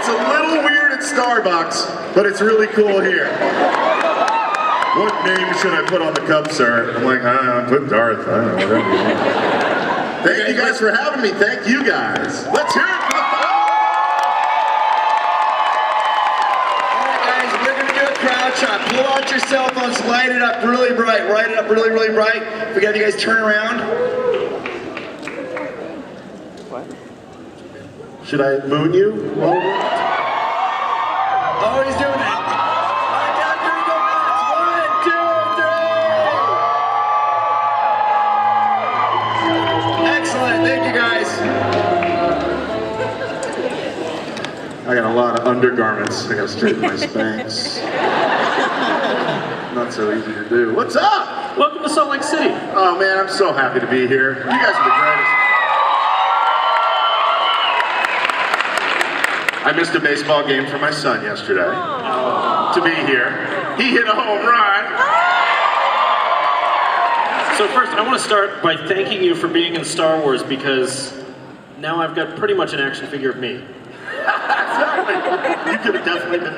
It's a little weird at Starbucks, but it's really cool here. What name should I put on the cup, sir? I'm like, I don't know, put Darth. I don't know, whatever. Thank you guys for having me. Thank you guys. Let's hear it for the fun. Alright guys, we're going to do a crowd shot. Pull out your cell phones, light it up really bright. Light it up really, really bright. We got you guys turn around. Should I moon you? Oh, he's doing it. Alright, down, here we go, Max. 1, 2, 3. Excellent, thank you guys. I got a lot of undergarments. I gotta straighten my Spanx. Not so easy to do. What's up? Welcome to Salt Lake City. Oh man, I'm so happy to be here. You guys are the greatest. I missed a baseball game for my son yesterday to be here. He hit a home run. So first, I want to start by thanking you for being in Star Wars because now I've got pretty much an action figure of me. Exactly. You could have definitely been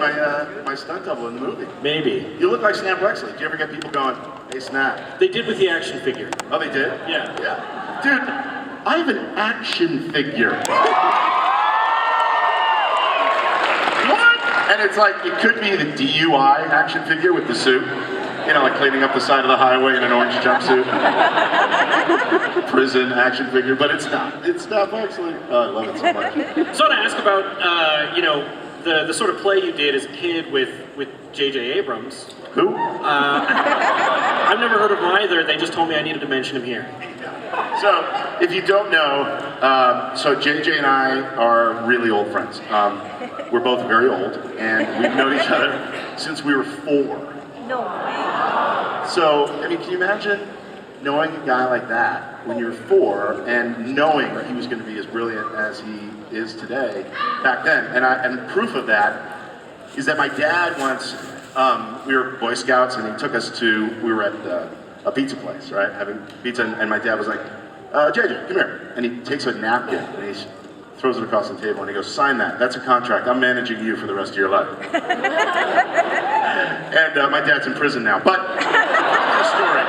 my stunt double in the movie. Maybe. You look like Snap Wexley. Do you ever get people going, hey Snap? They did with the action figure. Oh, they did? Yeah. Yeah. Dude, I have an action figure. And it's like, it could be the DUI action figure with the suit. You know, like cleaning up the side of the highway in an orange jumpsuit. Prison action figure, but it's not. It's not actually. Oh, I love it so much. So I want to ask about, the sort of play you did as a kid with J.J. Abrams. Who? I've never heard of him either. They just told me I needed to mention him here. So, if you don't know, so JJ and I are really old friends. We're both very old, and we've known each other since we were 4. No way. So, I mean, can you imagine knowing a guy like that when you're 4 and knowing he was going to be as brilliant as he is today back then? And proof of that is that my dad once, we were Boy Scouts, and he took us we were at a pizza place, right, having pizza, and my dad was like, JJ, come here. And he takes a napkin and he throws it across the table and he goes, sign that. That's a contract. I'm managing you for the rest of your life. And my dad's in prison now. But, story.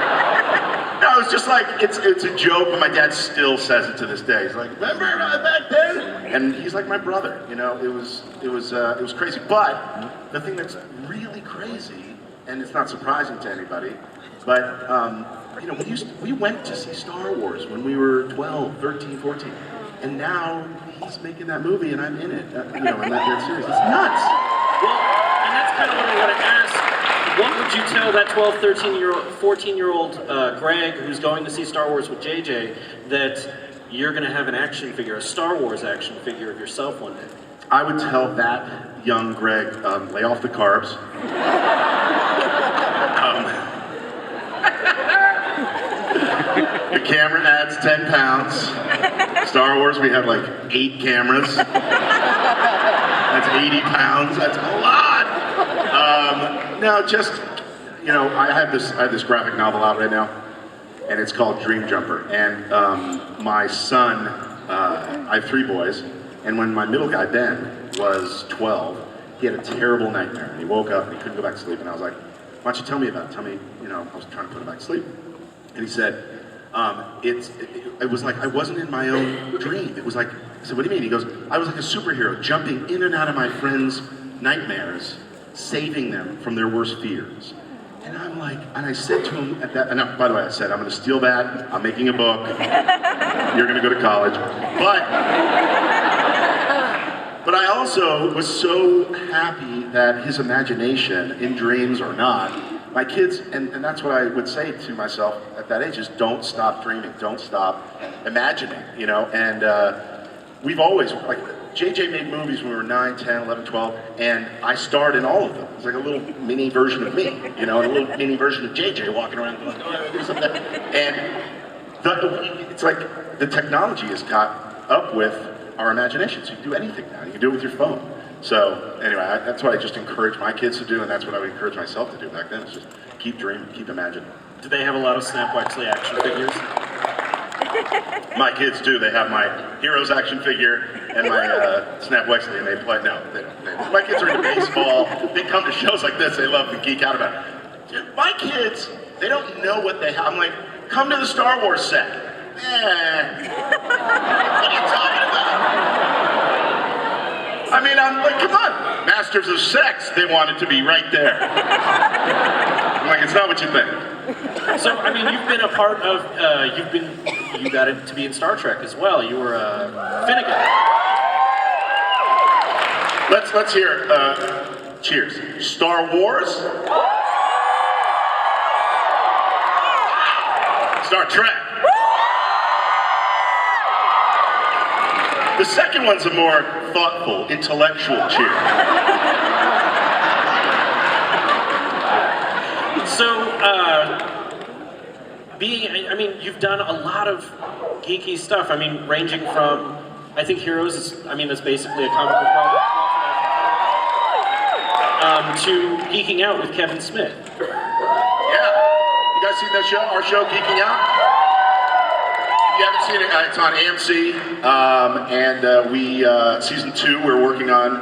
No, it's just like, it's a joke, but my dad still says it to this day. He's like, remember back then? And he's like my brother, you know, it was crazy. But the thing that's really crazy, and it's not surprising to anybody, but, you know, we went to see Star Wars when we were 12, 13, 14. And now he's making that movie and I'm in it, you know, in that series. It's nuts. Well, and that's kind of what I want to ask. What would you tell that 12, 13-year-old, 14-year-old Greg who's going to see Star Wars with JJ that you're going to have an action figure, a Star Wars action figure of yourself one day? I would tell that young Greg, lay off the carbs. The camera adds 10 pounds. Star Wars, we had like 8 cameras. That's 80 pounds. That's a lot. No, just, you know, I have this graphic novel out right now, and it's called Dream Jumper. And my son, I have 3 boys, and when my middle guy Ben was 12, he had a terrible nightmare. And he woke up and he couldn't go back to sleep. And I was like, why don't you tell me about it? Tell me, you know, I was trying to put him back to sleep. And he said, it was like I wasn't in my own dream. It was like, I said, what do you mean? He goes, I was like a superhero jumping in and out of my friends' nightmares, saving them from their worst fears. And I'm like, and I said to him at that, and by the way, I said, I'm going to steal that. I'm making a book. You're going to go to college. But I also was so happy that his imagination, in dreams or not, my kids, and that's what I would say to myself at that age, is don't stop dreaming, don't stop imagining, you know, and we've always, like, JJ made movies when we were 9, 10, 11, 12, and I starred in all of them. It's like a little mini version of me, you know, a little mini version of JJ walking around going, oh, do something. And it's like the technology has caught up with our imagination, so you can do anything now. You can do it with your phone. So anyway, that's what I just encourage my kids to do, and that's what I would encourage myself to do back then, is just keep dreaming, keep imagining. Do they have a lot of Snap Wexley action figures? My kids do. They have my Heroes action figure and my Snap Wexley, and they play. No, they don't. My kids are into baseball. They come to shows like this. They love to geek out about it. Dude, my kids, they don't know what they have. I'm like, come to the Star Wars set. What are you talking about? I mean, I'm like, come on. Masters of Sex, they want it to be right there. I'm like, it's not what you think. So, I mean, you've been a part of, you got it to be in Star Trek as well. You were Finnegan. Let's hear, cheers. Star Wars. Star Trek. The second one's a more thoughtful, intellectual cheer. So, I mean, you've done a lot of geeky stuff. I mean, ranging from, I think Heroes is, I mean, that's basically a comic book product, to geeking out with Kevin Smith. Yeah. You guys seen that show? Our show, Geeking Out? If you haven't seen it, it's on AMC, and we, season 2, we're working on,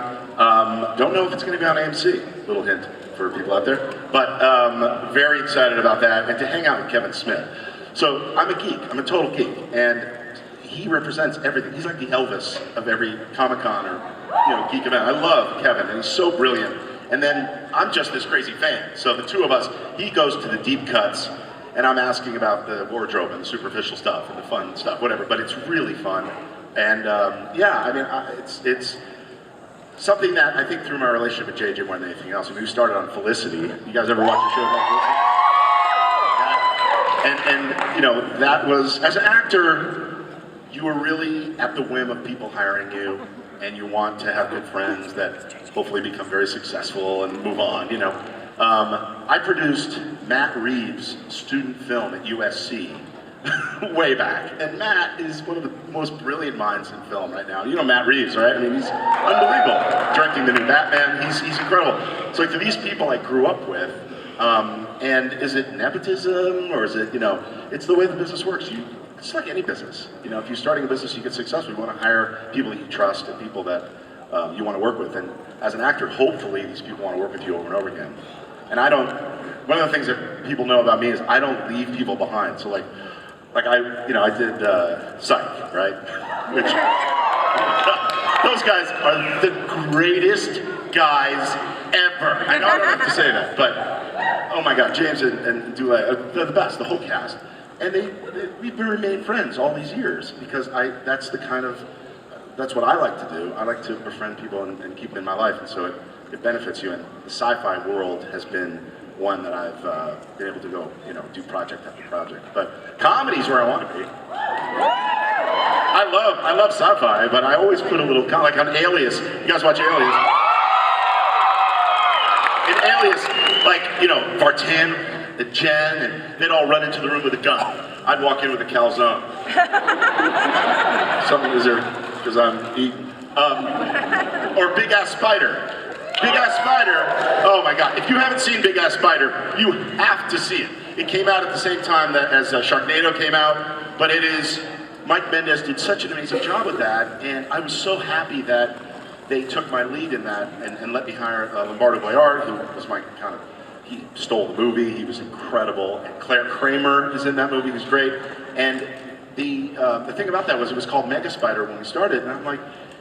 don't know if it's going to be on AMC, little hint for people out there, but very excited about that, and to hang out with Kevin Smith. So I'm a geek, I'm a total geek, and he represents everything. He's like the Elvis of every Comic-Con or geek event. I love Kevin, and he's so brilliant. And then I'm just this crazy fan. So the two of us, he goes to the deep cuts, and I'm asking about the wardrobe and the superficial stuff and the fun stuff, whatever. But it's really fun, and yeah, I mean, it's something that I think through my relationship with JJ more than anything else. I mean, we started on Felicity. You guys ever watch a show called Felicity? And that was, as an actor, you were really at the whim of people hiring you, and you want to have good friends that hopefully become very successful and move on, I produced Matt Reeves' student film at USC way back. And Matt is one of the most brilliant minds in film right now. You know Matt Reeves, right? I mean, he's unbelievable. Directing the new Batman, he's incredible. So like, for these people I grew up with, and is it nepotism, or is it, it's the way the business works. It's like any business. If you're starting a business, you get successful. You want to hire people that you trust and people that you want to work with. And as an actor, hopefully these people want to work with you over and over again. And one of the things that people know about me is I don't leave people behind. So I did Psych, right? Which, those guys are the greatest guys ever. I know I don't have to say that, but oh my God, James and Dule, they're the best, the whole cast. And we've remained friends all these years because that's what I like to do. I like to befriend people and keep them in my life, and so it benefits you. And the sci-fi world has been one that I've been able to go, do project after project. But comedy's where I want to be. I love sci-fi, but I always put a little, like on Alias. You guys watch Alias? In Alias, Vartan and Jen, and they'd all run into the room with a gun. I'd walk in with a calzone. Something is there, because I'm eating. Or Big Ass Spider. Big Ass Spider, oh my God. If you haven't seen Big Ass Spider, you have to see it. It came out at the same time as Sharknado came out, but Mike Mendez did such an amazing job with that, and I was so happy that they took my lead in that and let me hire Lombardo Boyard, who was my he stole the movie, he was incredible, and Claire Kramer is in that movie, he's great, and the thing about that was it was called Mega Spider when we started, and I'm like,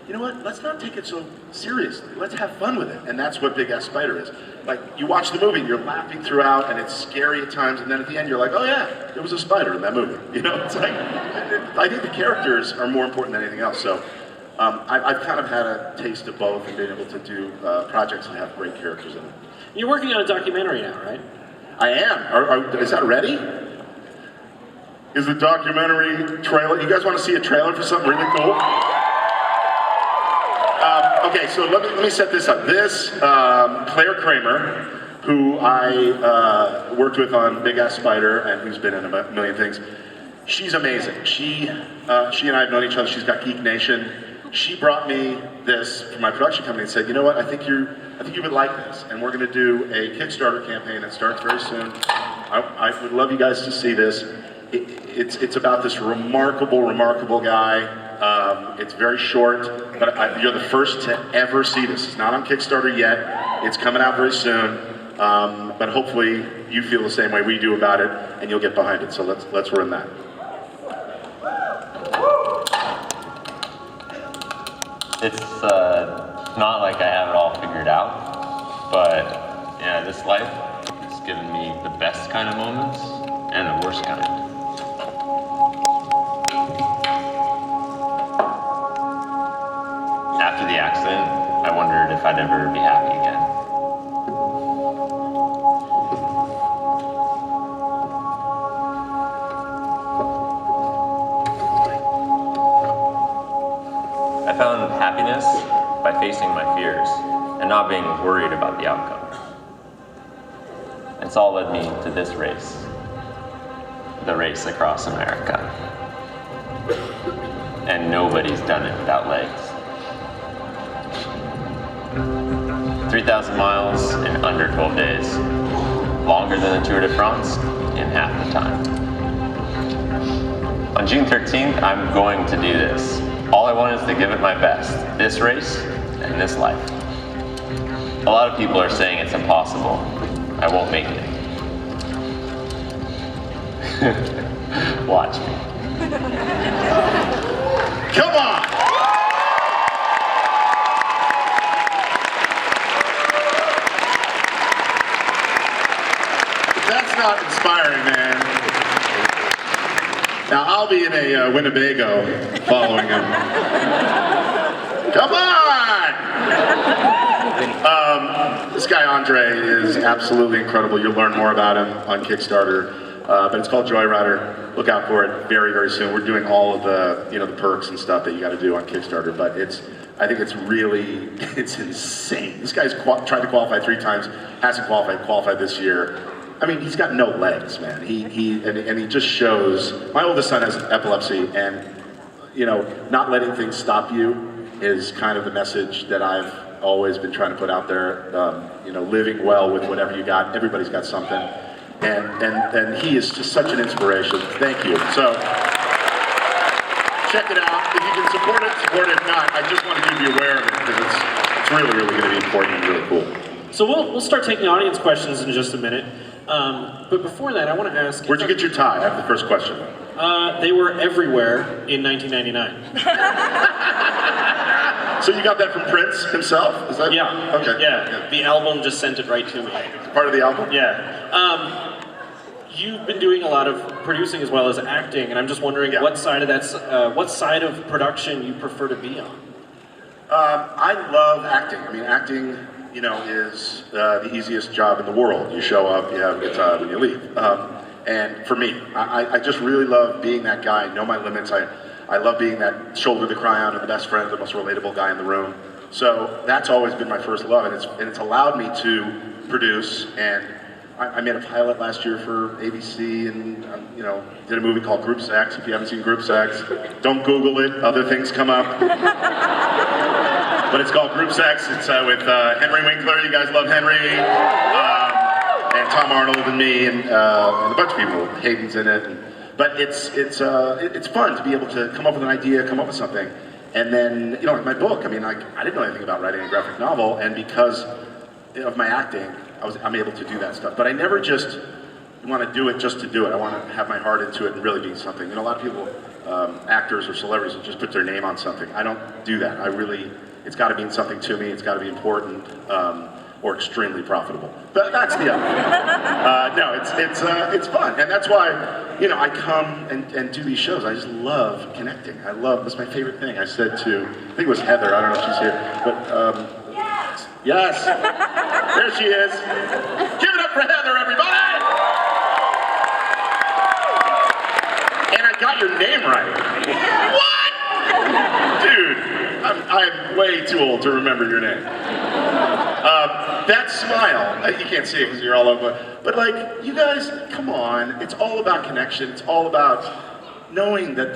you know what, let's not take it so seriously, let's have fun with it, and that's what Big Ass Spider is. Like, you watch the movie, you're laughing throughout, and it's scary at times, and then at the end you're like, oh yeah, there was a spider in that movie, it's like, I think the characters are more important than anything else, so I've kind of had a taste of both and been able to do projects that have great characters in it. You're working on a documentary now, right? I am. Is that ready? Is the documentary trailer? You guys want to see a trailer for something really cool? Okay, so let me set this up. This, Claire Kramer, who I worked with on Big Ass Spider and who's been in a million things, she's amazing. She and I have known each other. She's got Geek Nation. She brought me this from my production company and said, you know what, I think you would like this, and we're going to do a Kickstarter campaign that starts very soon. I would love you guys to see this. it's about this remarkable guy. It's very short, but you're the first to ever see this. It's not on Kickstarter yet. It's coming out very soon. But hopefully you feel the same way we do about it, and you'll get behind it. So let's run that. It's not like I have it all figured out, but yeah, this life has given me the best kind of moments and the worst kind. After the accident, I wondered if I'd ever be happy again. I found happiness by facing my fears and not being worried about the outcome. It's all led me to this race, the race across America. And nobody's done it without legs. 3,000 miles in under 12 days, longer than the Tour de France in half the time. On June 13th, I'm going to do this. All I want is to give it my best, this race and this life. A lot of people are saying it's impossible. I won't make it. Watch me. Come on! That's not inspiring, man. Now, I'll be in a Winnebago following him. Come on! This guy, Andre, is absolutely incredible. You'll learn more about him on Kickstarter. But it's called Joyrider. Look out for it very, very soon. We're doing all of the, the perks and stuff that you got to do on Kickstarter. But I think it's insane. This guy's tried to qualify 3 times, hasn't qualified this year. I mean, he's got no legs, man. He just shows. My oldest son has epilepsy, and not letting things stop you is kind of the message that I've always been trying to put out there. Living well with whatever you got. Everybody's got something, and he is just such an inspiration. Thank you. So check it out. If you can support it, support it. If not, I just want to keep you aware of it because it's really, really going to be important and really cool. So we'll start taking audience questions in just a minute. But before that, I want to ask... Where'd you get your tie? I have the first question. They were everywhere in 1999. So you got that from Prince himself? Is that? Yeah. Okay. Yeah. The album just sent it right to me. Part of the album? Yeah. You've been doing a lot of producing as well as acting, and I'm just wondering what side of production you prefer to be on. I love acting. I mean, acting, is the easiest job in the world. You show up, you have a good time, and you leave. And for me, I just really love being that guy. I know my limits. I love being that shoulder to cry on, and the best friend, the most relatable guy in the room. So that's always been my first love, and it's allowed me to produce. And I made a pilot last year for ABC, and did a movie called Group Sex. If you haven't seen Group Sex, don't Google it. Other things come up. But it's called Group Sex. It's with Henry Winkler. You guys love Henry. And Tom Arnold and me and a bunch of people. Hayden's in it. But it's fun to be able to come up with an idea, come up with something. And then, like my book, I mean, I didn't know anything about writing a graphic novel, and because of my acting, I'm able to do that stuff. But I never just want to do it just to do it. I want to have my heart into it and really be something. A lot of people, actors or celebrities, will just put their name on something. I don't do that. It's got to mean something to me. It's got to be important or extremely profitable. But that's the other. No, it's fun, and that's why I come and do these shows. I just love connecting. That's my favorite thing. I said to, I think it was Heather. I don't know if she's here, but yes, there she is. Give it up for Heather, everybody! And I got your name right. What? Dude, I'm way too old to remember your name. That smile, you can't see it because you're all over, but you guys, come on. It's all about connection. It's all about knowing that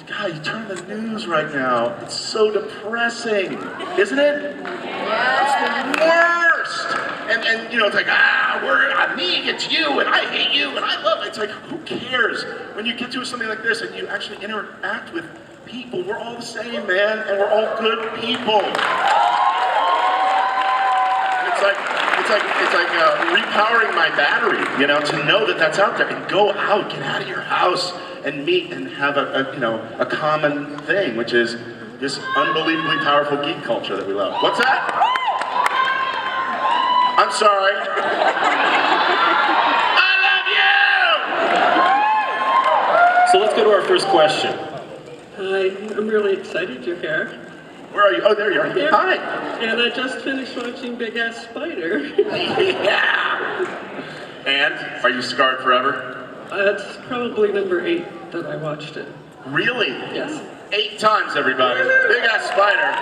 God, you turn the news right now. It's so depressing, isn't it? Yeah. It's the worst. And and you know, it's like, we're me against you, and I hate you, and I love it. It's like, who cares? When you get to something like this and you actually interact with people, we're all the same, man, and we're all good people. It's like repowering my battery, you know, to know that that's out there, and go out, get out of your house, and meet and have a common thing, which is this unbelievably powerful geek culture that we love. What's that? I'm sorry. I love you! So let's go to our first question. Hi, I'm really excited you're here. Where are you? Oh, there you are. Here. Hi. And I just finished watching Big Ass Spider. Yeah. And are you scarred forever? That's probably number 8 that I watched it. Really? Yes. 8 times, everybody. Big Ass Spider.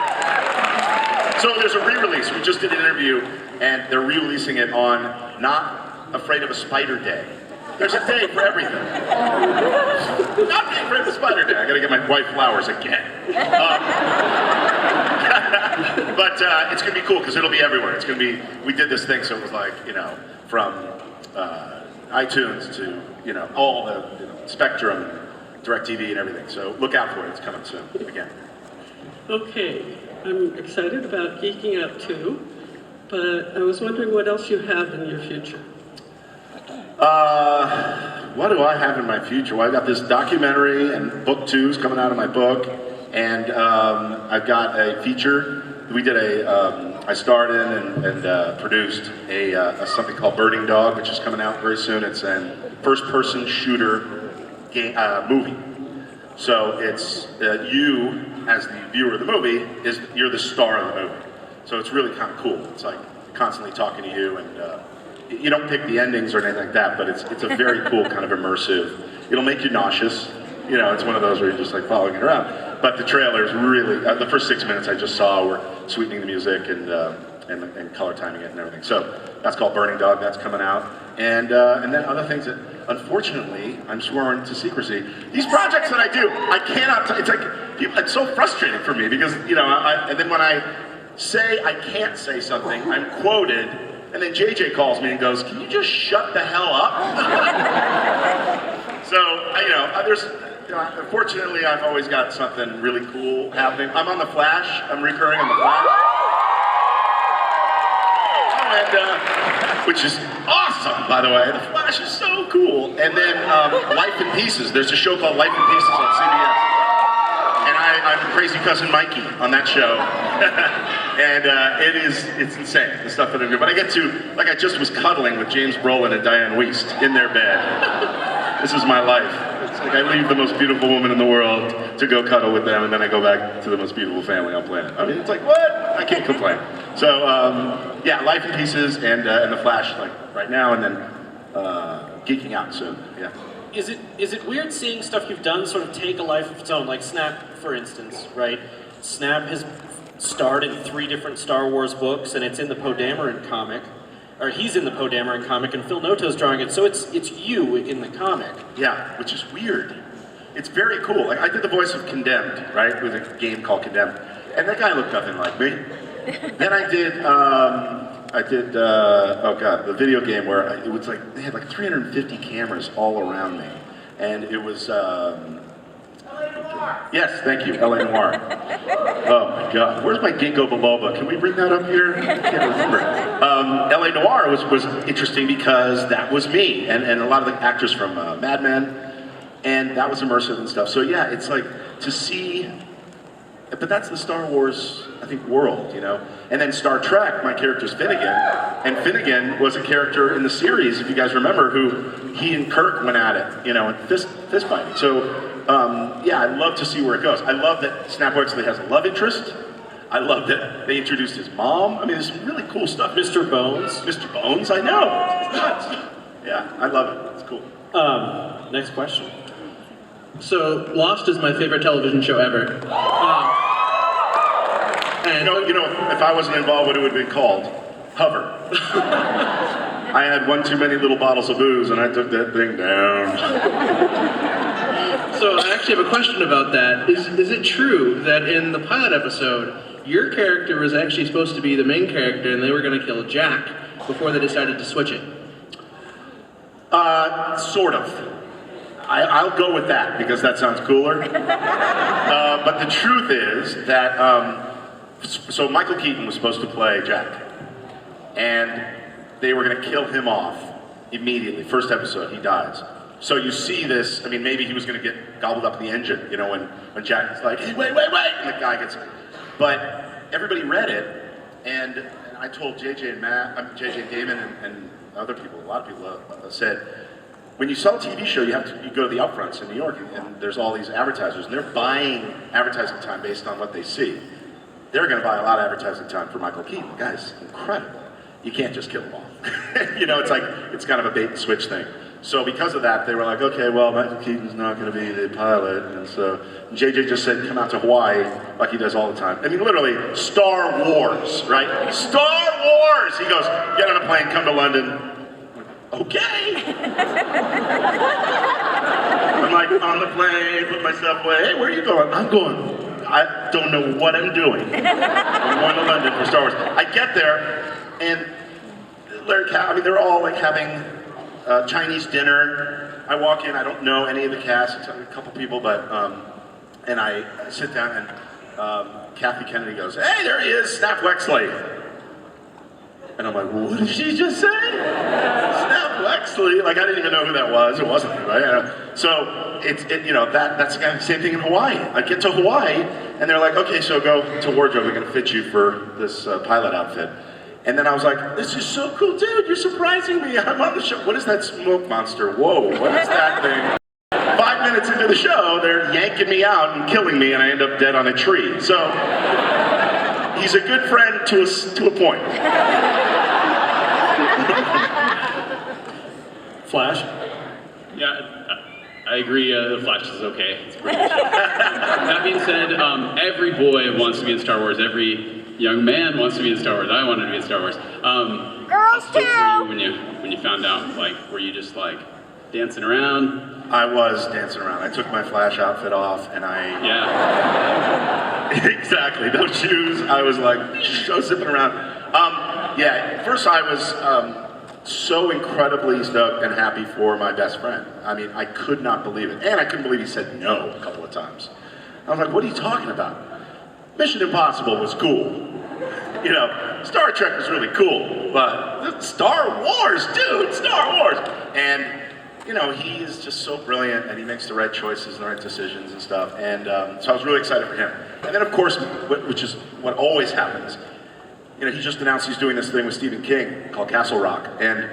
So there's a re-release. We just did an interview, and they're re-releasing it on Not Afraid of a Spider Day. There's a day for everything. Not being afraid of a Spider Day. I gotta get my wife flowers again. But it's gonna be cool because it'll be everywhere. It's gonna be. We did this thing, so it was like, you know, from iTunes to, you know, all the, you know, Spectrum, DirecTV, and everything. So look out for it. It's coming soon again. Okay, I'm excited about Geeking Out too, but I was wondering what else you have in your future. What do I have in my future? Well, I've got this documentary, and book 2's coming out of my book, and I've got a feature. We did I starred in and produced a something called Birding Dog, which is coming out very soon. It's a first-person shooter game, movie. So it's you, as the viewer of the movie, you're the star of the movie. So it's really kind of cool. It's like constantly talking to you, and you don't pick the endings or anything like that, but it's a very cool kind of immersive. It'll make you nauseous. You know, it's one of those where you're just like following it around. But the trailer is really, the first 6 minutes I just saw were sweetening the music and color timing it and everything. So that's called Burning Dog. That's coming out. And then other things that, unfortunately, I'm sworn to secrecy. These projects that I do, I cannot, it's like, it's so frustrating for me because, you know, and then when I say I can't say something, I'm quoted, and then JJ calls me and goes, "Can you just shut the hell up?" So, you know, unfortunately, I've always got something really cool happening. I'm on The Flash. I'm recurring on The Flash. And, which is awesome, by the way. The Flash is so cool. And then Life in Pieces. There's a show called Life in Pieces on CBS. And I'm Crazy Cousin Mikey on that show. And it's insane, the stuff that I do. But I get to, like, I just was cuddling with James Brolin and Diane Wiest in their bed. This is my life. It's like I leave the most beautiful woman in the world to go cuddle with them, and then I go back to the most beautiful family on planet. I mean, it's like, what? I can't complain. So, yeah, Life in Pieces and The Flash, like, right now, and then Geeking Out soon, yeah. Is it weird seeing stuff you've done sort of take a life of its own? Like Snap, for instance, right? Snap has starred in 3 different Star Wars books, and it's in the Poe Dameron comic. Or he's in the Poe Dameron comic, and Phil Noto's drawing it, so it's you in the comic. Yeah, which is weird. It's very cool. Like, I did the voice of Condemned, right? With a game called Condemned. And that guy looked nothing like me. Then I did, oh god, the video game where it was like, they had like 350 cameras all around me. And it was, yes, thank you, L.A. Noire. Oh my god, where's my ginkgo biloba? Can we bring that up here? I can't remember. L.A. Noire was interesting because that was me, and a lot of the actors from Mad Men, and that was immersive and stuff. So yeah, it's like to see, but that's the Star Wars, I think, world, you know? And then Star Trek, my character's Finnegan, and Finnegan was a character in the series, if you guys remember, who he and Kirk went at it, you know, and fist fighting. So, yeah, I love to see where it goes. I love that Snap Wexley has a love interest. I love that they introduced his mom. I mean, there's some really cool stuff. Mr. Bones. Mr. Bones, I know. It's nuts. Yeah, I love it. It's cool. Next question. So, Lost is my favorite television show ever. And You know, if I wasn't involved, what it would have been called? Hover. I had one too many little bottles of booze, and I took that thing down. so I actually have a question about that. Is it true that in the pilot episode, your character was actually supposed to be the main character, and they were going to kill Jack, before they decided to switch it? Sort of. I'll go with that because that sounds cooler. But the truth is that, so Michael Keaton was supposed to play Jack. And they were going to kill him off immediately. First episode, he dies. So you see this, I mean, maybe he was going to get gobbled up in the engine, you know, when Jack is like, hey, wait, and the guy gets, but everybody read it, and I told JJ and Matt, JJ and Damon and other people, a lot of people said, when you sell a TV show, you go to the upfronts in New York, and there's all these advertisers, and they're buying advertising time based on what they see. They're going to buy a lot of advertising time for Michael Keaton. The guy's incredible. You can't just kill him off. You know, it's like, it's kind of a bait and switch thing. So because of that, they were like, okay, well, Michael Keaton's not going to be the pilot. And so JJ just said, come out to Hawaii like he does all the time. I mean, literally, Star Wars, right? Star Wars! He goes, get on a plane, come to London. Okay. I'm like, on the plane, put myself away. Hey, where are you going? I'm going. I don't know what I'm doing. I'm going to London for Star Wars. I get there, and they're all like having Chinese dinner. I walk in, I don't know any of the cast, it's a couple people, but, and I sit down and Kathy Kennedy goes, hey, there he is, Snap Wexley. And I'm like, what did she just say? Snap Wexley, like I didn't even know who that was, it wasn't me, right? So, that's kind of the same thing in Hawaii. I get to Hawaii, and they're like, okay, so go to wardrobe, we're gonna fit you for this pilot outfit. And then I was like, this is so cool, dude, you're surprising me, I'm on the show. What is that smoke monster? Whoa, what is that thing? 5 minutes into the show, they're yanking me out and killing me, and I end up dead on a tree. So, he's a good friend to a point. Flash? Yeah, I agree, The Flash is okay. It's pretty good. That being said, every boy wants to be in Star Wars. Every young man wants to be in Star Wars. I wanted to be in Star Wars. Girls too! How were you when you found out? Like, were you just like dancing around? I was dancing around. I took my Flash outfit off, and Yeah. Exactly, those shoes, I was like, zipping around. First I was so incredibly stoked and happy for my best friend. I mean, I could not believe it. And I couldn't believe he said no a couple of times. I was like, what are you talking about? Mission Impossible was cool. You know, Star Trek was really cool, but Star Wars, dude, Star Wars! And, you know, he is just so brilliant, and he makes the right choices and the right decisions and stuff. And so I was really excited for him. And then, of course, which is what always happens, you know, he just announced he's doing this thing with Stephen King called Castle Rock. And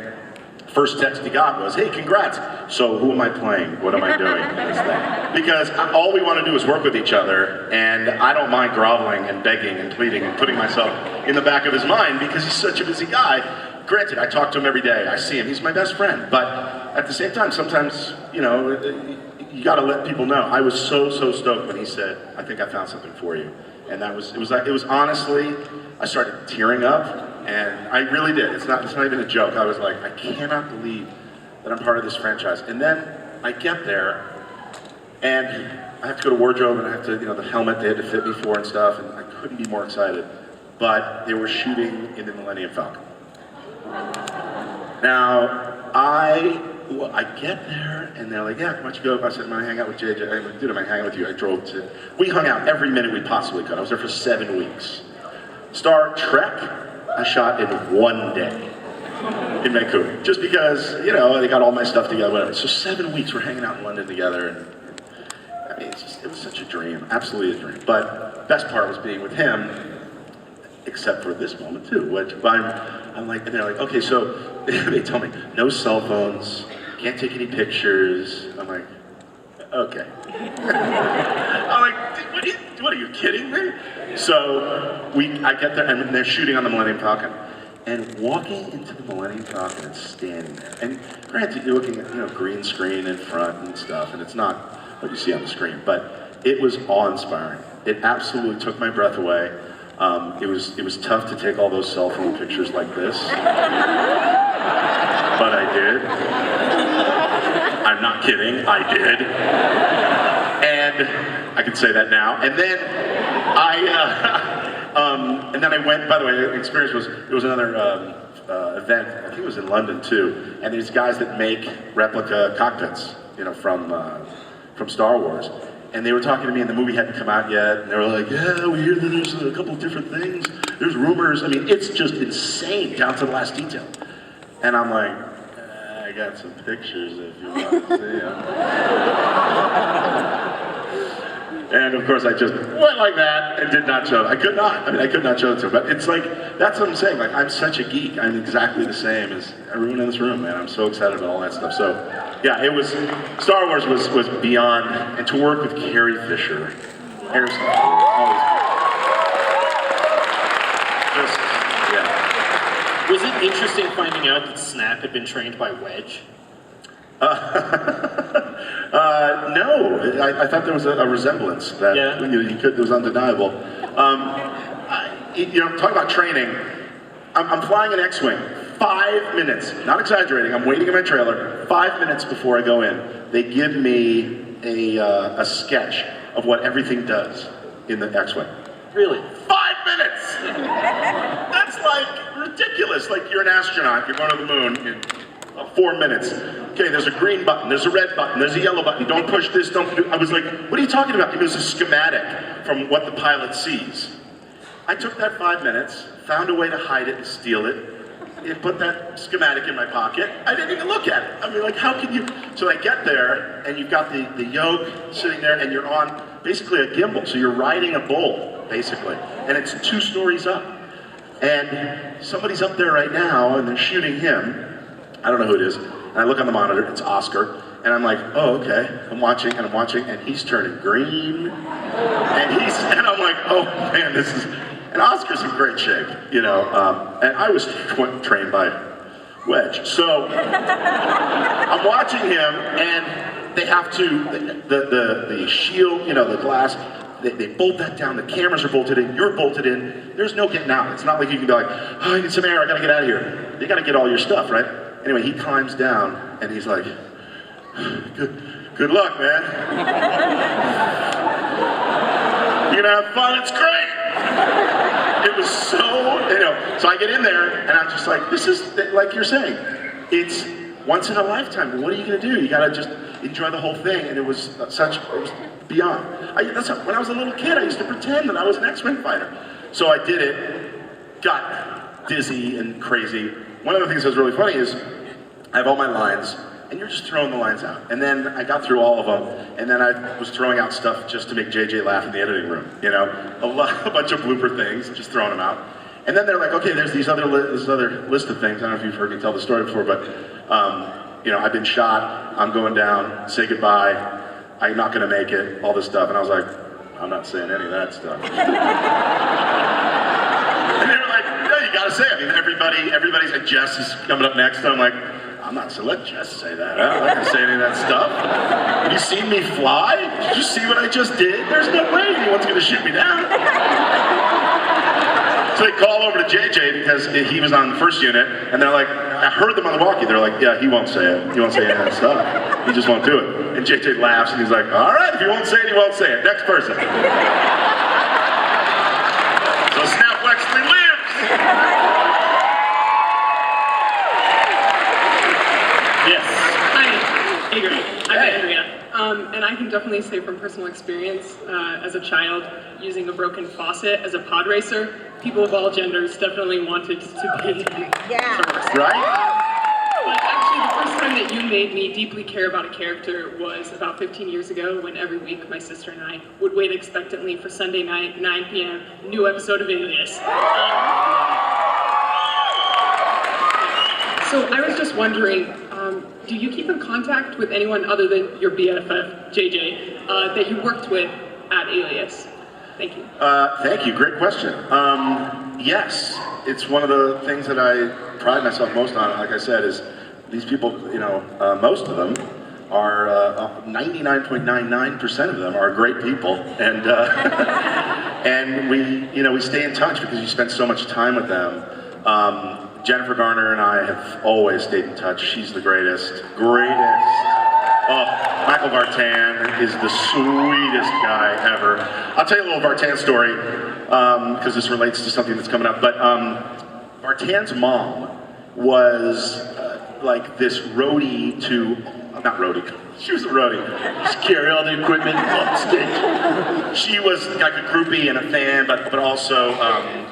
first text he got was, hey, congrats. So who am I playing? What am I doing in this thing? Because all we want to do is work with each other, and I don't mind groveling and begging and pleading and putting myself in the back of his mind because he's such a busy guy. Granted, I talk to him every day. I see him. He's my best friend. But at the same time, sometimes, you know, you got to let people know. I was so stoked when he said, I think I found something for you. And it was honestly, I started tearing up, and I really did. It's not even a joke. I was like, I cannot believe that I'm part of this franchise. And then I get there, and I have to go to wardrobe, and I have to, you know, the helmet they had to fit me for and stuff, and I couldn't be more excited. But they were shooting in the Millennium Falcon. Now, I get there, and they're like, yeah, why don't you go? I said, I'm gonna hang out with JJ. I'm like, dude, I'm gonna hang out with you. We hung out every minute we possibly could. I was there for 7 weeks. Star Trek, I shot in 1 day in Vancouver. Just because, you know, they got all my stuff together, whatever. So 7 weeks we're hanging out in London together, and I mean, it was such a dream, absolutely a dream. But best part was being with him, except for this moment too, which I'm like, and they're like, okay, so they tell me, no cell phones, can't take any pictures. I'm like, okay. I'm like, what are you kidding me? So I get there, and they're shooting on the Millennium Falcon. And walking into the Millennium Falcon and standing there, and granted, you're looking at, you know, green screen in front and stuff, and it's not what you see on the screen, but it was awe-inspiring. It absolutely took my breath away. It was tough to take all those cell phone pictures like this, but I did. I'm not kidding, I did. And I can say that now. And then I went, by the way, the experience was, it was another event, I think it was in London too, and these guys that make replica cockpits, from Star Wars. And they were talking to me, and the movie hadn't come out yet, and they were like, yeah, we hear that there's a couple of different things. There's rumors. I mean, it's just insane down to the last detail. And I'm like, I got some pictures if you want to see them. And of course, I just went like that and did not show it. I could not show it to him. But it's like, that's what I'm saying. Like, I'm such a geek. I'm exactly the same as everyone in this room, man. I'm so excited about all that stuff. So, yeah, it was, Star Wars was beyond, and to work with Carrie Fisher, Harrison, always just, yeah. Was it interesting finding out that Snap had been trained by Wedge? No, I thought there was a resemblance that it was undeniable. Talk about training. I'm flying an X-wing. 5 minutes, not exaggerating. I'm waiting in my trailer. 5 minutes before I go in, they give me a sketch of what everything does in the X-wing. Really? 5 minutes. That's like ridiculous. Like you're an astronaut. You're going to the moon in 4 minutes. Okay, there's a green button, there's a red button, there's a yellow button. Don't push this, don't do. I was like, what are you talking about? It was a schematic from what the pilot sees. I took that 5 minutes, found a way to hide it and steal it, and put that schematic in my pocket. I didn't even look at it. I mean, like, how can you? So I get there, and you've got the yoke sitting there, and you're on basically a gimbal. So you're riding a bull, basically, and it's 2 stories up. And somebody's up there right now, and they're shooting him. I don't know who it is. And I look on the monitor, it's Oscar. And I'm like, oh, okay. I'm watching, and he's turning green. And I'm like, oh man, this is, and Oscar's in great shape, and I was trained by Wedge. So I'm watching him, and they have to, the shield, the glass, they bolt that down, the cameras are bolted in, you're bolted in, there's no getting out. It's not like you can be like, oh, I need some air, I gotta get out of here. You gotta get all your stuff, right? Anyway, he climbs down, and he's like, good luck, man. You're gonna have fun, it's great. It was so, so I get in there, and I'm just like, this is, like you're saying, it's once in a lifetime. What are you gonna do? You gotta just enjoy the whole thing, and it was it was beyond. When I was a little kid, I used to pretend that I was an X-Wing fighter. So I did it, got dizzy and crazy. One of the things that was really funny is I have all my lines, and you're just throwing the lines out. And then I got through all of them, and then I was throwing out stuff just to make JJ laugh in the editing room. A bunch of blooper things, just throwing them out. And then they're like, okay, there's this other list of things. I don't know if you've heard me tell the story before, but I've been shot. I'm going down. Say goodbye. I'm not going to make it. All this stuff, and I was like, I'm not saying any of that stuff. And they were like, no, you gotta say it. I mean, everybody's like, Jess is coming up next. And I'm like, I'm not, so let Jess say that. I'm not gonna say any of that stuff. Have you seen me fly? Did you see what I just did? There's no way anyone's gonna shoot me down. So they call over to JJ because he was on the first unit, and they're like, I heard them on the walkie. They're like, yeah, he won't say it. He won't say any of that stuff. He just won't do it. And JJ laughs, and he's like, all right, if he won't say it, he won't say it. Next person. So Snap Wexley lives! Yes. Hi, hey Greg, I'm Andrea. And I can definitely say from personal experience, as a child, using a broken faucet as a pod racer, people of all genders definitely wanted to be Yeah. Right? But actually, the first time that you made me deeply care about a character was about 15 years ago, when every week my sister and I would wait expectantly for Sunday night, 9 p.m., new episode of Alias. So I was just wondering, do you keep in contact with anyone other than your BFF, JJ, that you worked with at Alias? Thank you. Thank you. Great question. Yes, it's one of the things that I pride myself most on. Like I said, is these people. Most of them are 99.99% of them are great people, and and we stay in touch because you spend so much time with them. Jennifer Garner and I have always stayed in touch. She's the greatest. Oh, Michael Vartan is the sweetest guy ever. I'll tell you a little Vartan story, because this relates to something that's coming up. But Vartan's mom was like this roadie to, not roadie, she was a roadie. Just carry all the equipment on stage. She was like a groupie and a fan, but also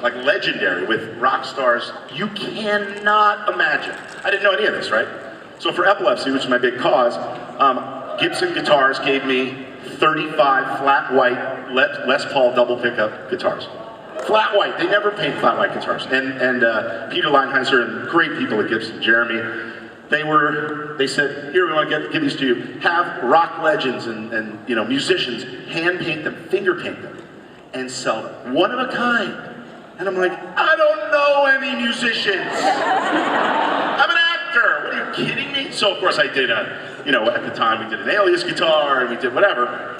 like legendary with rock stars you cannot imagine. I didn't know any of this, right? So for epilepsy, which is my big cause, Gibson Guitars gave me 35 flat white Les Paul double pickup guitars. Flat white, they never paint flat white guitars. And Peter Leinheiser and great people at Gibson, Jeremy, they said, here, we want to give these to you. Have rock legends and you know, musicians hand paint them, finger paint them, and sell them. One of a kind. And I'm like, I don't know any musicians. I'm an actor. What are you kidding me? So of course I did you know, at the time we did an Alias guitar and we did whatever.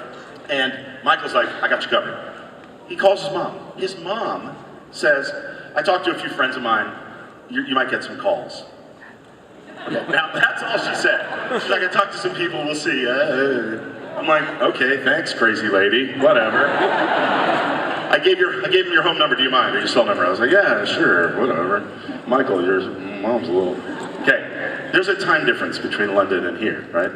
And Michael's like, I got you covered. He calls his mom. His mom says, I talked to a few friends of mine. You might get some calls. Okay, now that's all she said. She's like, I talked to some people, we'll see. I'm like, okay, thanks, crazy lady, whatever. I gave him your home number, do you mind? Or your cell number? I was like, yeah, sure, whatever. Michael, your mom's a little... Okay, there's a time difference between London and here, right?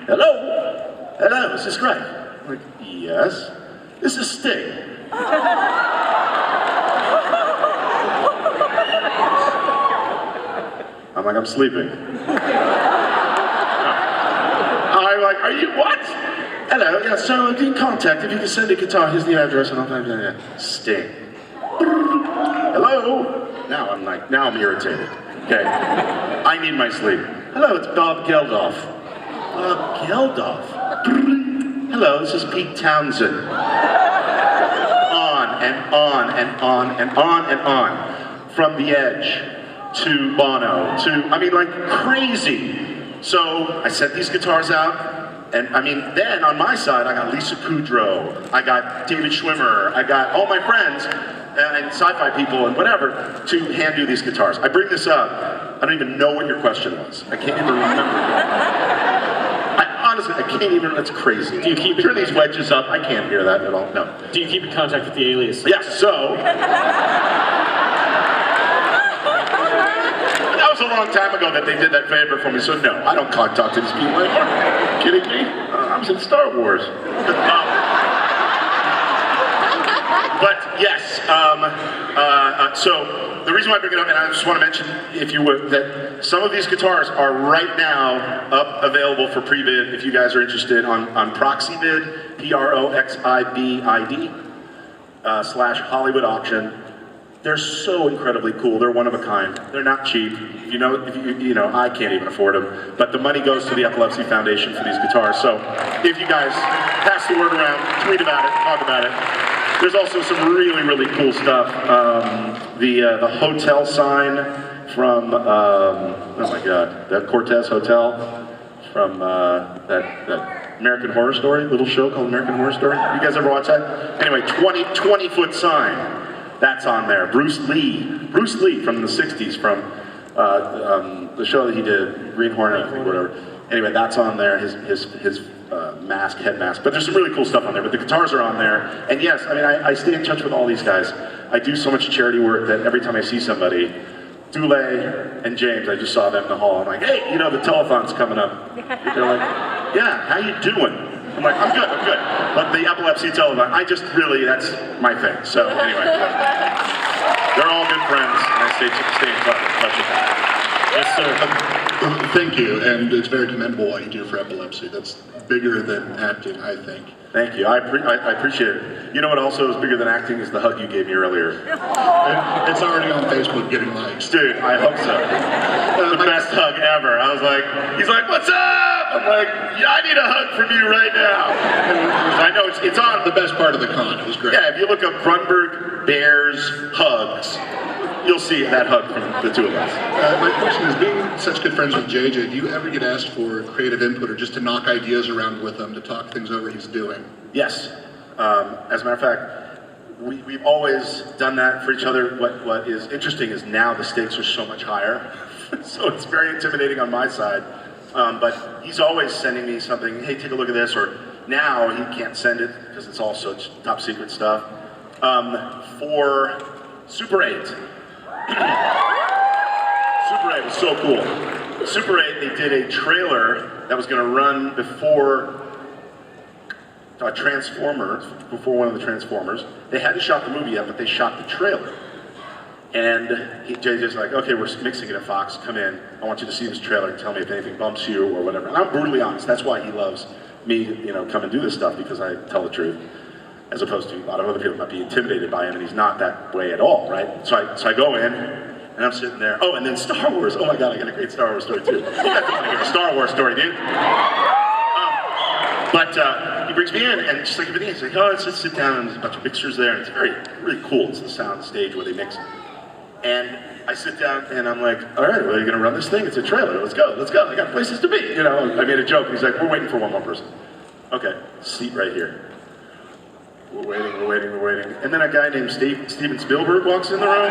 Hello? Hello, is this Greg? I'm like, yes. This is Sting. I'm like, I'm sleeping. I'm like, are you what? Hello, yeah, so in contact, if you can send a guitar, here's the address, and I'll find you. Sting. Hello? Now I'm irritated. Okay. I need my sleep. Hello, it's Bob Geldof. Bob Geldof? Hello, this is Pete Townsend. On and on and on and on and on. From The Edge to Bono to, I mean, like crazy. So I sent these guitars out, and I mean, then on my side, I got Lisa Kudrow, I got David Schwimmer, I got all my friends and sci-fi people and whatever to hand do these guitars. I bring this up, I don't even know what your question was. I can't even remember. Honestly, I can't even, that's crazy. Do you keep turn these wedges up? I can't hear that at all, no. Do you keep in contact with the Alias? Yes, so. That was a long time ago that they did that favor for me, so no, I don't talk to these people anymore. Are you kidding me? I'm in Star Wars. But yes, so the reason why I bring it up, and I just want to mention, if you would, that some of these guitars are right now up available for pre-bid if you guys are interested on Proxibid, PROXIBID /Hollywood auction. They're so incredibly cool. They're one of a kind. They're not cheap. You know, I can't even afford them. But the money goes to the Epilepsy Foundation for these guitars. So if you guys pass the word around, tweet about it, talk about it. There's also some really, really cool stuff. The hotel sign from, oh my God, that Cortez Hotel from that American Horror Story, little show called American Horror Story. You guys ever watch that? Anyway, 20-foot sign. That's on there. Bruce Lee from the 60s, from the show that he did, Green Hornet, I think, whatever. Anyway, that's on there, his mask, head mask. But there's some really cool stuff on there, but the guitars are on there. And yes, I mean, I stay in touch with all these guys. I do so much charity work that every time I see somebody, Dule and James, I just saw them in the hall. I'm like, hey, you know, the telethon's coming up. They're like, yeah, how you doing? I'm like, I'm good. But the epilepsy telethon, that's my thing. So anyway, they're all good friends, and I stay in touch with them. Yes, sir. Thank you, and it's very commendable what you do for epilepsy. That's bigger than acting, I think. Thank you. I appreciate it. You know what also is bigger than acting is the hug you gave me earlier. It's already on Facebook getting likes. Dude, I hope so. That was the best hug ever. I was like, he's like, what's up? I'm like, yeah, I need a hug from you right now. I know it's on. The best part of the con. It was great. Yeah, if you look up Grunberg, Bears, hugs, you'll see that hug from the two of us. My question is, being such good friends with JJ, do you ever get asked for creative input or just to knock ideas around with him, to talk things over he's doing? Yes. As a matter of fact, we've always done that for each other. What is interesting is now the stakes are so much higher. So it's very intimidating on my side. But he's always sending me something, hey, take a look at this, or now he can't send it because it's all such top secret stuff. For Super 8, Super 8 was so cool. Super 8, they did a trailer that was going to run before Transformers, before one of the Transformers. They hadn't shot the movie yet, but they shot the trailer. And JJ's like, okay, we're mixing it at Fox, come in. I want you to see this trailer and tell me if anything bumps you or whatever. And I'm brutally honest. That's why he loves me, come and do this stuff, because I tell the truth. As opposed to a lot of other people might be intimidated by him, and he's not that way at all, right? So I go in, and I'm sitting there. Oh, and then Star Wars. Oh my God, I got a great Star Wars story too. You guys don't want to hear a Star Wars story, dude. But he brings me in, and just like everything, he's like, oh, let's just sit down, and there's a bunch of mixers there, and it's really cool. It's the sound stage where they mix. And I sit down, and I'm like, all right, well, you're gonna run this thing? It's a trailer. Let's go. I got places to be. I made a joke, and he's like, we're waiting for one more person. Okay, seat right here. We're waiting. And then a guy named Steven Spielberg walks in the room.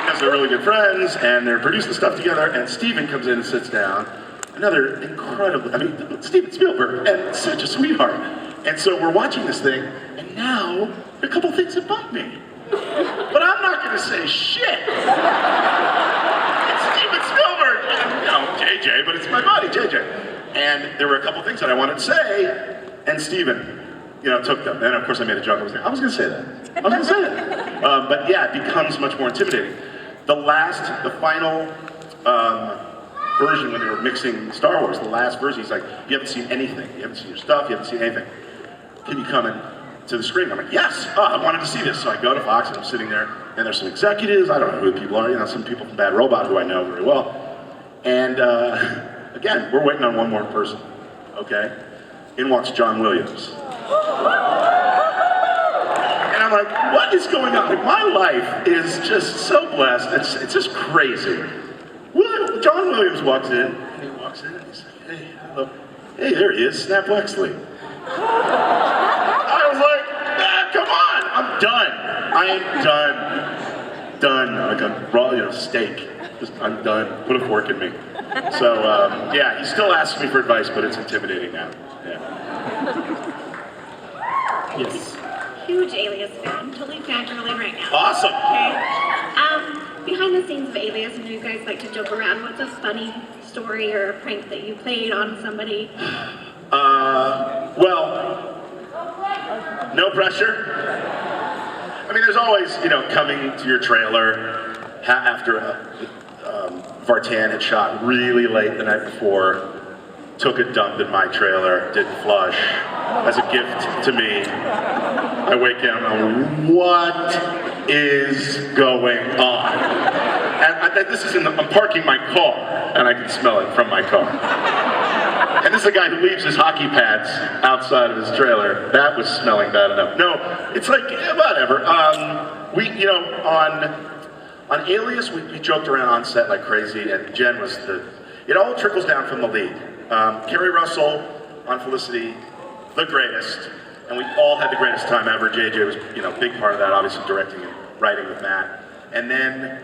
Because they're really good friends, and they're producing stuff together, and Steven comes in and sits down. Another incredible, Steven Spielberg, and such a sweetheart. And so we're watching this thing, and now there are a couple things that bug me. But I'm not gonna say shit. It's Steven Spielberg. JJ, but it's my buddy, JJ. And there were a couple things that I wanted to say, and Steven, took them. And of course I made a joke. I was gonna say that. But yeah, it becomes much more intimidating. The final version when they were mixing Star Wars, the last version, he's like, you haven't seen anything. You haven't seen your stuff, you haven't seen anything. Can you come in to the screen? I'm like, yes, I wanted to see this. So I go to Fox, and I'm sitting there, and there's some executives, I don't know who the people are, some people from Bad Robot who I know very well. And again, we're waiting on one more person, okay? In walks John Williams. And I'm like, what is going on? My life is just so blessed, it's just crazy. John Williams walks in, and he walks in, and he's like, hey, hello. Hey, there he is, Snap Wexley. I was like, come on, I'm done. I am done. Like a raw, steak. I'm done. Put a fork in me. So, yeah, he still asks me for advice, but it's intimidating now. Yeah. Yes. Huge Alias fan. Totally fangirling right now. Awesome. Okay. Behind the scenes of Alias, I know you guys like to joke around. What's a funny story or a prank that you played on somebody? Well, no pressure. There's always, coming to your trailer after Vartan had shot really late the night before, took a dump in my trailer, didn't flush, as a gift to me. I wake up and I'm like, what is going on? And I'm parking my car, and I can smell it from my car. And this is a guy who leaves his hockey pads outside of his trailer. That was smelling bad enough. No, it's like, whatever. On Alias, we joked around on set like crazy, and Jen was it all trickles down from the lead. Kerry Russell on Felicity, the greatest, and we all had the greatest time ever. JJ was, big part of that, obviously directing and writing with Matt. And then,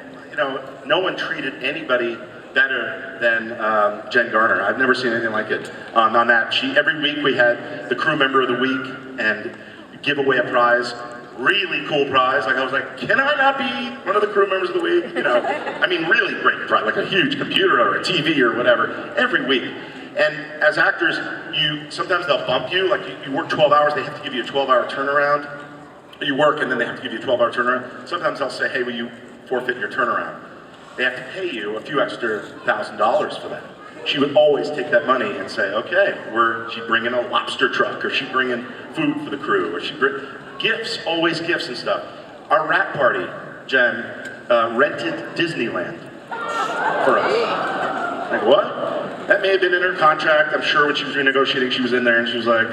no one treated anybody better than Jen Garner. I've never seen anything like it on that. Every week we had the crew member of the week and give away a prize. Really cool prize. Like I was like, can I not be one of the crew members of the week? Really great prize, like a huge computer or a TV or whatever, every week. And as actors, sometimes they'll bump you, like you work 12 hours, they have to give you a 12-hour turnaround. You work and then they have to give you a 12-hour turnaround. Sometimes they'll say, hey, will you forfeit your turnaround? They have to pay you a few extra $1,000 for that. She would always take that money and say, okay, she'd bring in a lobster truck, or she'd bring in food for the crew, or she'd bring gifts, always gifts and stuff. Our wrap party, Jen, rented Disneyland for us. Like, what? That may have been in her contract. I'm sure when she was renegotiating, she was in there and she was like,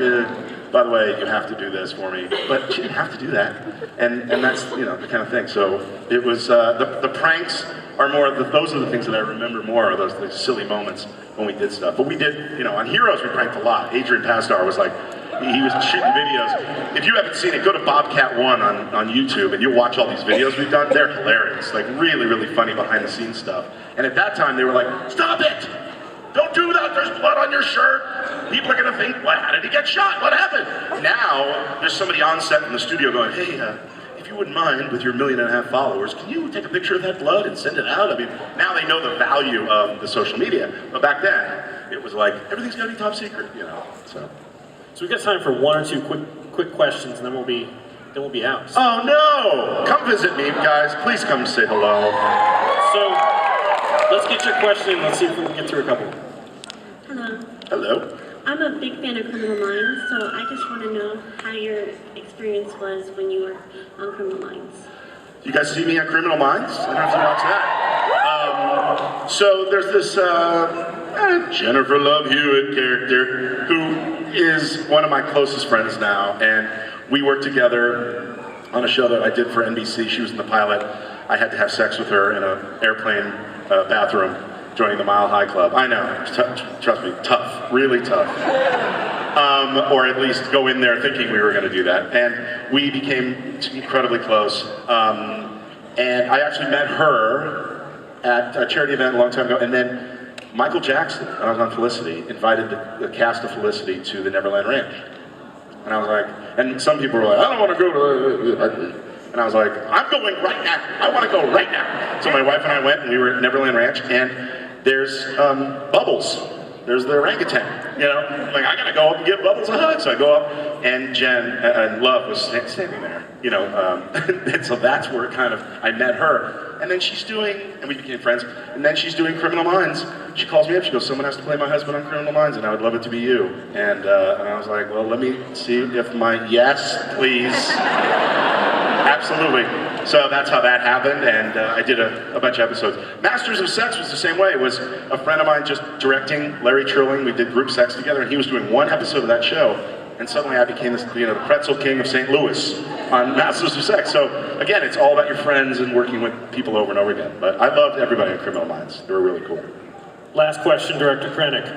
by the way, you have to do this for me. But she didn't have to do that. And that's, the kind of thing. So it was, the pranks are more, those are the things that I remember more, are those silly moments when we did stuff. But we did, on Heroes, we pranked a lot. Adrian Pastar was like, he was shooting videos. If you haven't seen it, go to Bobcat 1 on YouTube and you'll watch all these videos we've done. They're hilarious, like really, really funny behind the scenes stuff. And at that time they were like, stop it! Don't do that, there's blood on your shirt. People are gonna think, how did he get shot? What happened? Now, there's somebody on set in the studio going, hey, if you wouldn't mind, with your 1.5 million followers, can you take a picture of that blood and send it out? I mean, now they know the value of the social media, but back then, it was like, everything's gotta be top secret, you know, so. So we've got time for one or two quick questions, and then we'll be out. Oh no! Come visit me, guys. Please come say hello. So let's get your question. Let's see if we can get through a couple. Hello. Hello. I'm a big fan of Criminal Minds, so I just want to know how your experience was when you were on Criminal Minds. You guys see me on Criminal Minds? I don't know if you watch that. So there's this Jennifer Love Hewitt character who is one of my closest friends now, and we worked together on a show that I did for NBC. She was in the pilot. I had to have sex with her in an airplane bathroom joining the Mile High Club. I know, trust me, tough, really tough. Or at least go in there thinking we were going to do that. And we became incredibly close. And I actually met her at a charity event a long time ago. And then Michael Jackson, when I was on Felicity, invited the cast of Felicity to the Neverland Ranch. And I was like, and some people were like, I don't want to go to, and I was like, I'm going right now. I want to go right now. So my wife and I went, and we were at Neverland Ranch, and there's Bubbles. There's the orangutan, you know? I'm like, I gotta go up and give Bubbles a hug. So I go up, and Jen and Love was standing there, you know? And so that's where I met her. And then she's doing, and we became friends, and then she's doing Criminal Minds. She calls me up, she goes, someone has to play my husband on Criminal Minds, and I would love it to be you. And I was like, well, let me see if yes, please. Absolutely. So that's how that happened, and I did a bunch of episodes. Masters of Sex was the same way. It was a friend of mine just directing, Larry Trilling. We did group sex together, and he was doing one episode of that show, and suddenly I became this, the pretzel king of St. Louis on Masters of Sex. So again, it's all about your friends and working with people over and over again. But I loved everybody on Criminal Minds. They were really cool. Last question, Director Krennic.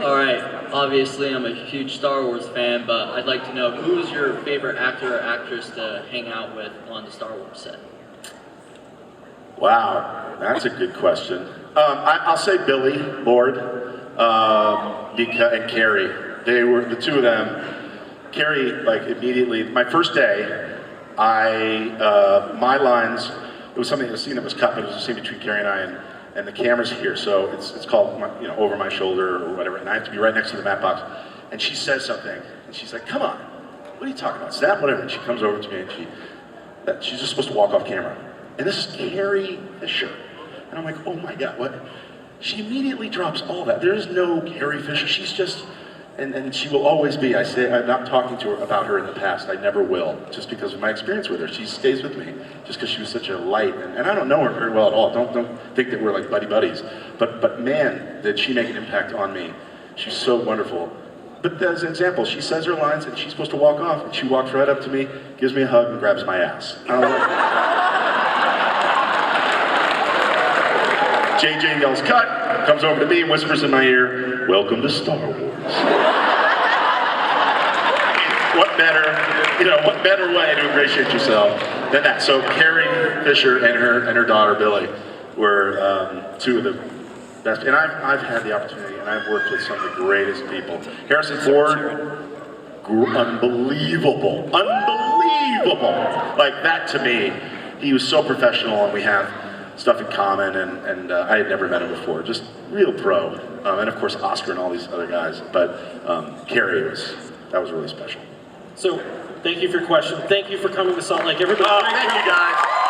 All right, obviously I'm a huge Star Wars fan, but I'd like to know who's your favorite actor or actress to hang out with on the Star Wars set? Wow, that's a good question. I'll say Billy Lord and Carrie. They were the two of them. Carrie, like immediately, my first day, my lines, it was a scene that was cut, but it was a scene between Carrie and I, and the camera's here, so it's called, over my shoulder or whatever, and I have to be right next to the matte box. And she says something, and she's like, come on, what are you talking about? Snap, whatever. And she comes over to me, and she's just supposed to walk off camera. And this is Carrie Fisher. And I'm like, oh my God, what? She immediately drops all that. There is no Carrie Fisher, she's just, and she will always be. I'm not talking to her about her in the past. I never will, just because of my experience with her. She stays with me, just because she was such a light. And I don't know her very well at all. Don't think that we're like buddies. But man, did she make an impact on me. She's so wonderful. But as an example, she says her lines, and she's supposed to walk off, and she walks right up to me, gives me a hug, and grabs my ass. I don't know. JJ yells cut, comes over to me, and whispers in my ear, welcome to Star Wars. What better way to appreciate yourself than that? So Carrie Fisher and her daughter Billy were two of the best, and I've had the opportunity, and I've worked with some of the greatest people. Harrison Ford, unbelievable. Like that to me, he was so professional, and we have stuff in common, and I had never met him before. Just real pro, and of course Oscar and all these other guys. But Carrie that was really special. So, thank you for your question. Thank you for coming to Salt Lake. Everybody, thank you guys.